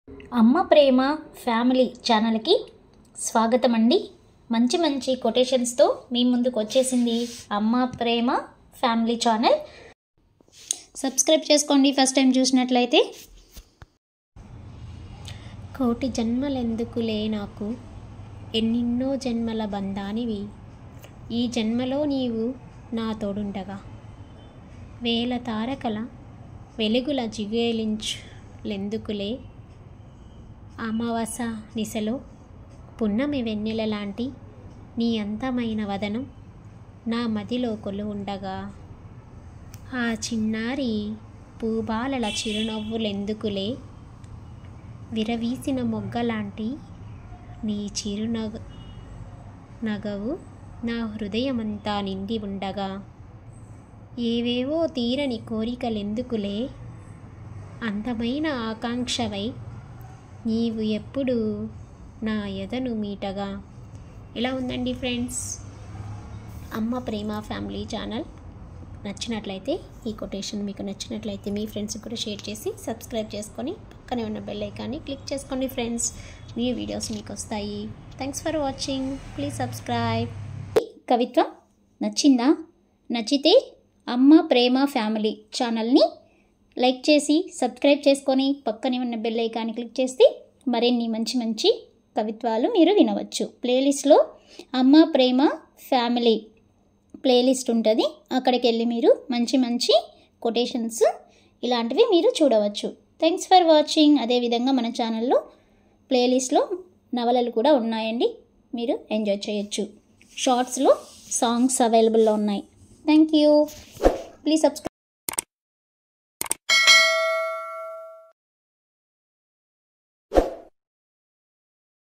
అమ్మ ప్రేమ ఫ్యామిలీ ఛానల్కి స్వాగతం అండి. మంచి మంచి కొటేషన్స్తో మీ ముందుకు వచ్చేసింది అమ్మ ప్రేమ ఫ్యామిలీ ఛానల్. సబ్స్క్రైబ్ చేసుకోండి ఫస్ట్ టైం చూసినట్లయితే. కోటి జన్మలెందుకులే నాకు, ఎన్నెన్నో జన్మల బంధానివి, ఈ జన్మలో నీవు నా తోడుండగా, వేల తారకల వెలుగుల జిగేలించులెందుకులే, అమావాస నిశలో పున్నమి వెన్నెల లాంటి నీ అందమైన వదనం నా మదిలో కొలువుండగా, ఆ చిన్నారి పూబాలల చిరునవ్వులెందుకులే, విరవీసిన మొగ్గలాంటి నీ నగవు నా హృదయమంతా నిండి ఉండగా, ఏవేవో తీరని కోరికలెందుకులే, అందమైన ఆకాంక్షవై నీవు ఎప్పుడు నా ఎదను మీటగా. ఇలా ఉందండి ఫ్రెండ్స్, అమ్మ ప్రేమ ఫ్యామిలీ ఛానల్. నచ్చినట్లయితే ఈ కొటేషన్ మీకు నచ్చినట్లయితే మీ ఫ్రెండ్స్కి కూడా షేర్ చేసి సబ్స్క్రైబ్ చేసుకొని పక్కనే ఉన్న బెల్ ఐకాన్ని క్లిక్ చేసుకోండి ఫ్రెండ్స్. న్యూ వీడియోస్ మీకు వస్తాయి. Thanks for watching. Please subscribe. కవిత్వం నచ్చిందా? నచ్చితే అమ్మ ప్రేమ ఫ్యామిలీ ఛానల్ని లైక్ చేసి సబ్స్క్రైబ్ చేసుకొని పక్కనే ఉన్న బెల్ ఐకాన్ని క్లిక్ చేస్తే మరిన్ని మంచి మంచి కవిత్వాలు మీరు వినవచ్చు. ప్లేలిస్ట్లో అమ్మ ప్రేమ ఫ్యామిలీ ప్లేలిస్ట్ ఉంటుంది. అక్కడికి వెళ్ళి మీరు మంచి మంచి కొటేషన్స్ ఇలాంటివి మీరు చూడవచ్చు. Thanks for watching. అదేవిధంగా మన ఛానల్లో ప్లేలిస్ట్లో నవలలు కూడా ఉన్నాయండి, మీరు ఎంజాయ్ చేయొచ్చు. షార్ట్స్లో సాంగ్స్ అవైలబుల్లో ఉన్నాయి. Thank you. Please subscribe.